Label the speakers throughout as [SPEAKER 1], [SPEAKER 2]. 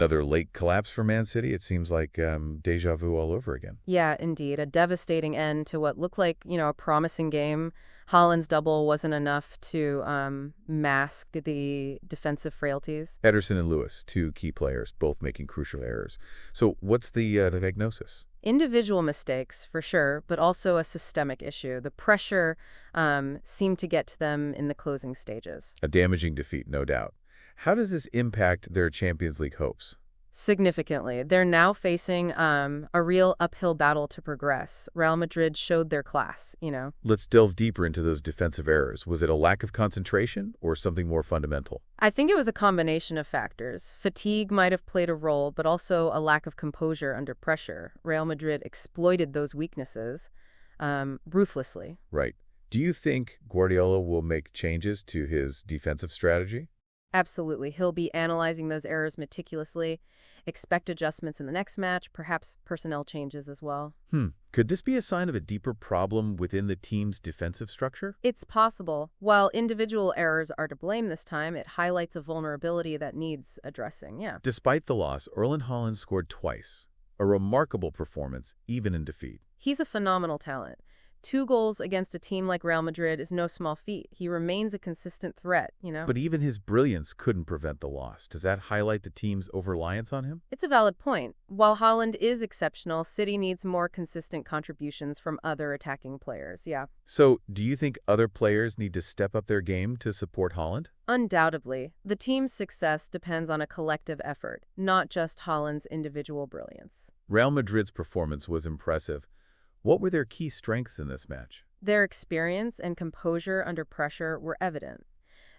[SPEAKER 1] Another late collapse for Man City. It seems like deja vu all over again.
[SPEAKER 2] Yeah, indeed. A devastating end to what looked like, a promising game. Haaland's double wasn't enough to mask the defensive frailties.
[SPEAKER 1] Ederson and Lewis, two key players, both making crucial errors. So what's the diagnosis?
[SPEAKER 2] Individual mistakes, for sure, but also a systemic issue. The pressure seemed to get to them in the closing stages.
[SPEAKER 1] A damaging defeat, no doubt. How does this impact their Champions League hopes?
[SPEAKER 2] Significantly. They're now facing a real uphill battle to progress. Real Madrid showed their class.
[SPEAKER 1] Let's delve deeper into those defensive errors. Was it a lack of concentration or something more fundamental?
[SPEAKER 2] I think it was a combination of factors. Fatigue might have played a role, but also a lack of composure under pressure. Real Madrid exploited those weaknesses ruthlessly.
[SPEAKER 1] Right. Do you think Guardiola will make changes to his defensive strategy?
[SPEAKER 2] Absolutely. He'll be analyzing those errors meticulously, expect adjustments in the next match, perhaps personnel changes as well.
[SPEAKER 1] Could this be a sign of a deeper problem within the team's defensive structure?
[SPEAKER 2] It's possible. While individual errors are to blame this time, it highlights a vulnerability that needs addressing, yeah.
[SPEAKER 1] Despite the loss, Erling Haaland scored twice. A remarkable performance, even in defeat.
[SPEAKER 2] He's a phenomenal talent. 2 goals against a team like Real Madrid is no small feat. He remains a consistent threat.
[SPEAKER 1] But even his brilliance couldn't prevent the loss. Does that highlight the team's over-reliance on him?
[SPEAKER 2] It's a valid point. While Haaland is exceptional, City needs more consistent contributions from other attacking players, yeah.
[SPEAKER 1] So, do you think other players need to step up their game to support Haaland?
[SPEAKER 2] Undoubtedly. The team's success depends on a collective effort, not just Haaland's individual brilliance.
[SPEAKER 1] Real Madrid's performance was impressive. What were their key strengths in this match?
[SPEAKER 2] Their experience and composure under pressure were evident.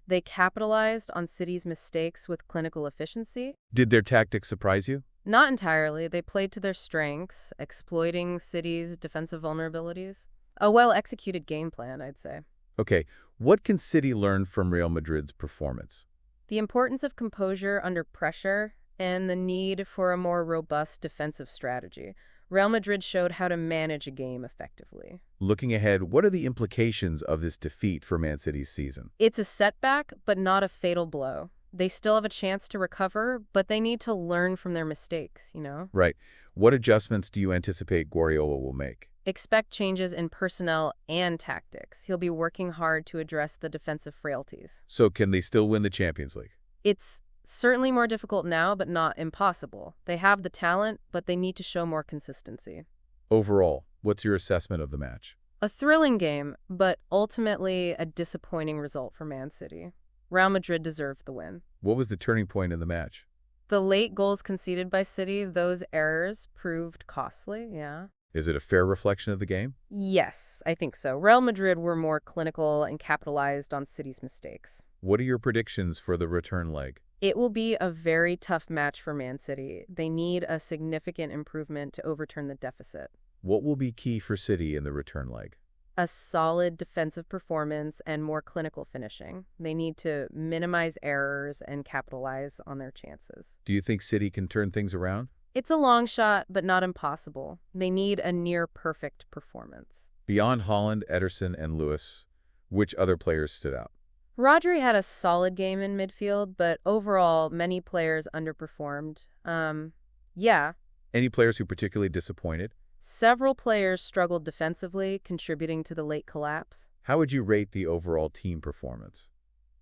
[SPEAKER 2] They capitalized on City's mistakes with clinical efficiency.
[SPEAKER 1] Did their tactics surprise you?
[SPEAKER 2] Not entirely. They played to their strengths, exploiting City's defensive vulnerabilities. A well-executed game plan, I'd say.
[SPEAKER 1] Okay, what can City learn from Real Madrid's performance?
[SPEAKER 2] The importance of composure under pressure and the need for a more robust defensive strategy. Real Madrid showed how to manage a game effectively.
[SPEAKER 1] Looking ahead, what are the implications of this defeat for Man City's season?
[SPEAKER 2] It's a setback, but not a fatal blow. They still have a chance to recover, but they need to learn from their mistakes.
[SPEAKER 1] Right. What adjustments do you anticipate Guardiola will make?
[SPEAKER 2] Expect changes in personnel and tactics. He'll be working hard to address the defensive frailties.
[SPEAKER 1] So can they still win the Champions League?
[SPEAKER 2] It's certainly more difficult now, but not impossible. They have the talent, but they need to show more consistency.
[SPEAKER 1] Overall, what's your assessment of the match?
[SPEAKER 2] A thrilling game, but ultimately a disappointing result for Man City. Real Madrid deserved the win.
[SPEAKER 1] What was the turning point in the match?
[SPEAKER 2] The late goals conceded by City, those errors proved costly, yeah.
[SPEAKER 1] Is it a fair reflection of the game?
[SPEAKER 2] Yes, I think so. Real Madrid were more clinical and capitalized on City's mistakes.
[SPEAKER 1] What are your predictions for the return leg?
[SPEAKER 2] It will be a very tough match for Man City. They need a significant improvement to overturn the deficit.
[SPEAKER 1] What will be key for City in the return leg?
[SPEAKER 2] A solid defensive performance and more clinical finishing. They need to minimize errors and capitalize on their chances.
[SPEAKER 1] Do you think City can turn things around?
[SPEAKER 2] It's a long shot, but not impossible. They need a near-perfect performance.
[SPEAKER 1] Beyond Haaland, Ederson, and Lewis, which other players stood out?
[SPEAKER 2] Rodri had a solid game in midfield, but overall, many players underperformed. Yeah.
[SPEAKER 1] Any players who particularly disappointed?
[SPEAKER 2] Several players struggled defensively, contributing to the late collapse.
[SPEAKER 1] How would you rate the overall team performance?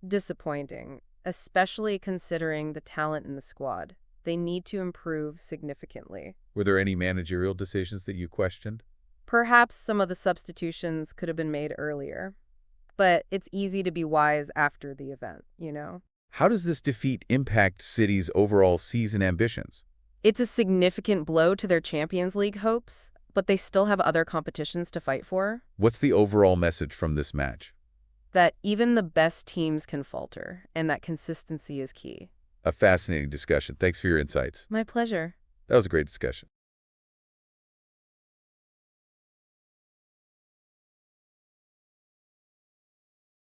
[SPEAKER 2] Disappointing, especially considering the talent in the squad. They need to improve significantly.
[SPEAKER 1] Were there any managerial decisions that you questioned?
[SPEAKER 2] Perhaps some of the substitutions could have been made earlier. But it's easy to be wise after the event.
[SPEAKER 1] How does this defeat impact City's overall season ambitions?
[SPEAKER 2] It's a significant blow to their Champions League hopes, but they still have other competitions to fight for.
[SPEAKER 1] What's the overall message from this match?
[SPEAKER 2] That even the best teams can falter, and that consistency is key.
[SPEAKER 1] A fascinating discussion. Thanks for your insights.
[SPEAKER 2] My pleasure.
[SPEAKER 1] That was a great discussion.